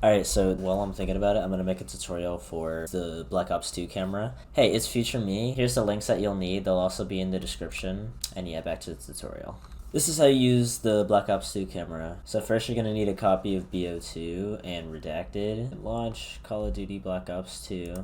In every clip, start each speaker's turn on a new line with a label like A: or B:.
A: Alright, so while I'm thinking about it, I'm gonna make a tutorial for the Black Ops 2 camera. Hey, it's future me. Here's the links that you'll need. They'll also be in the description. And yeah, back to the tutorial. This is how you use the Black Ops 2 camera. So first you're gonna need a copy of bo2 and redacted. Launch Call of Duty Black Ops 2.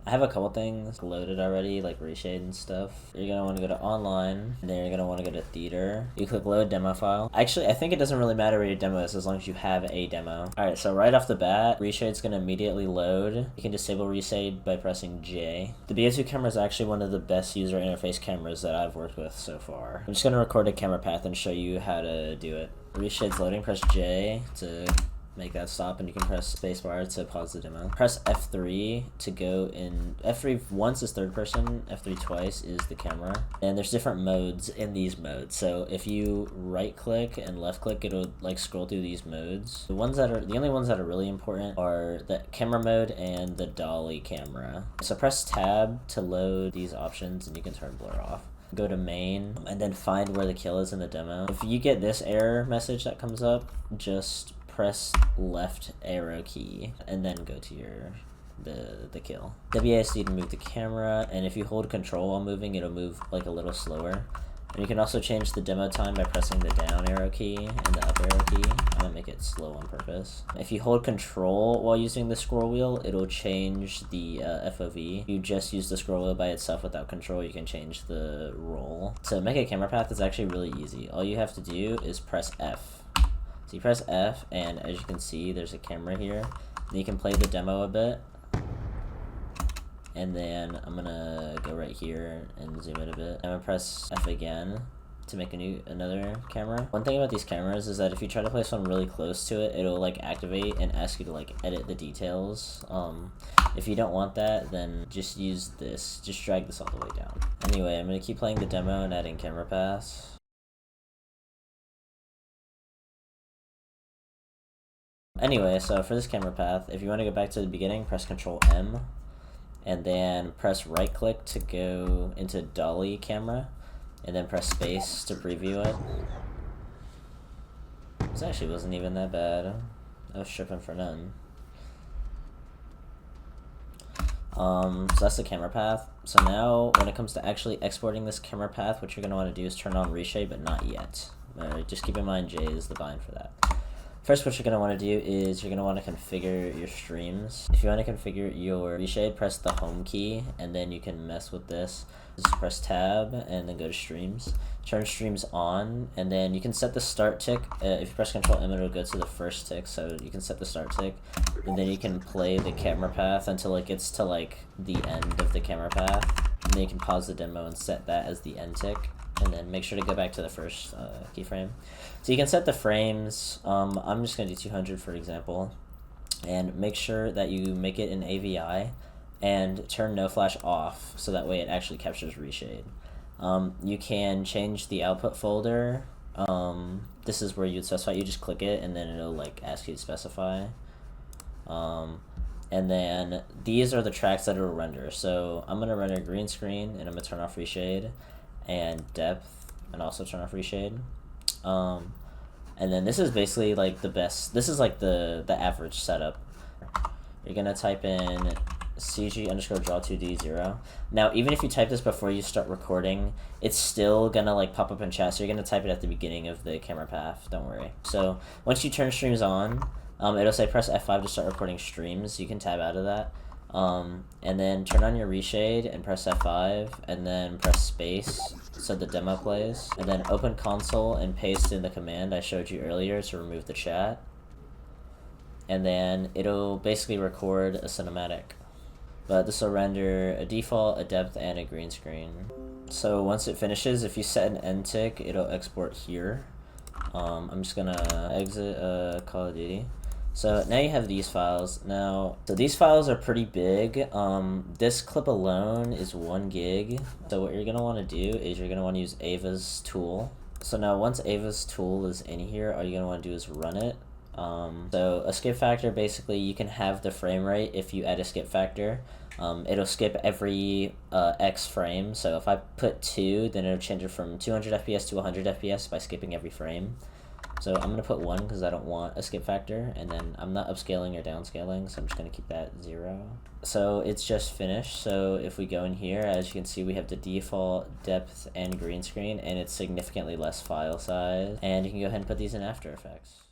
A: I have a couple things loaded already, like reshade and stuff. You're gonna want to go to online, and then you're gonna want to go to theater. You click load demo file. Actually, I think it doesn't really matter where your demo is as long as you have a demo. Alright, so right off the bat, reshade's gonna immediately load. You can disable reshade by pressing J. The bo2 camera is actually one of the best user interface cameras that I've worked with so far. I'm just gonna record a camera path and show you how to do it. Reshade's loading, press J to make that stop, and you can press spacebar to pause the demo. Press F3 to go in. F3 once is third person, F3 twice is the camera. And there's different modes in these modes. So if you right click and left click, it'll like scroll through these modes. The only ones that are really important are the camera mode and the dolly camera. So press tab to load these options, and you can turn blur off. Go to main and then find where the kill is in the demo. If you get this error message that comes up, just press left arrow key and then go to the kill. WASD to move the camera, and if you hold control while moving, it'll move like a little slower. And you can also change the demo time by pressing the down arrow key and the up arrow key. I'm gonna make it slow on purpose. If you hold control while using the scroll wheel, it'll change the FOV. If you just use the scroll wheel by itself without control, you can change the roll. To make a camera path is actually really easy. All you have to do is press F. So you press F, and as you can see, there's a camera here. And you can play the demo a bit. And then I'm gonna go right here and zoom in a bit. I'm gonna press F again to make another camera. One thing about these cameras is that if you try to place one really close to it, it'll like activate and ask you to like edit the details. If you don't want that, then just use this. Just drag this all the way down. Anyway, I'm gonna keep playing the demo and adding camera paths. Anyway, so for this camera path, if you want to go back to the beginning, press Ctrl M, and then press right click to go into dolly camera, and then press space to preview it. This actually wasn't even that bad. I was tripping for none. So that's the camera path. So now when it comes to actually exporting this camera path, what you're going to want to do is turn on reshade, but not yet. Just keep in mind J is the bind for that. First, what you're going to want to do is you're going to want to configure your streams. If you want to configure your reshade, press the home key, and then you can mess with this. Just press tab, and then go to streams. Turn streams on, and then you can set the start tick. If you press Ctrl M, it'll go to the first tick, so you can set the start tick. And then you can play the camera path until it gets to like the end of the camera path. And then you can pause the demo and set that as the end tick. And then make sure to go back to the first keyframe. So you can set the frames. I'm just going to do 200 for example. And make sure that you make it in AVI and turn no flash off so that way it actually captures reshade. You can change the output folder. This is where you'd specify. You just click it and then it'll like ask you to specify. And then these are the tracks that it'll render. So I'm going to render green screen, and I'm going to turn off reshade and depth, and also turn off reshade. And then this is basically like the best. This is like the average setup. You're gonna type in cg_draw2d0. Now, even if you type this before you start recording, it's still gonna like pop up in chat. So you're gonna type it at the beginning of the camera path. Don't worry. So once you turn streams on, it'll say press F5 to start recording streams. You can tab out of that. And then turn on your reshade and press F5, and then press space so the demo plays, and then open console and paste in the command I showed you earlier to remove the chat, and then it'll basically record a cinematic. But this will render a default, a depth, and a green screen. So once it finishes, if you set an end tick, it'll export here. I'm just gonna exit Call of Duty. So now you have these files. So these files are pretty big. This clip alone is 1 gig. So what you're gonna want to do is you're gonna want to use Ava's tool. So now once Ava's tool is in here, all you're gonna want to do is run it. So a skip factor, basically you can have the frame rate if you add a skip factor. It'll skip every X frame. So if I put 2, then it'll change it from 200 FPS to 100 FPS by skipping every frame. So I'm gonna put 1 because I don't want a skip factor, and then I'm not upscaling or downscaling, so I'm just gonna keep that 0. So it's just finished. So if we go in here, as you can see, we have the default depth and green screen, and it's significantly less file size. And you can go ahead and put these in After Effects.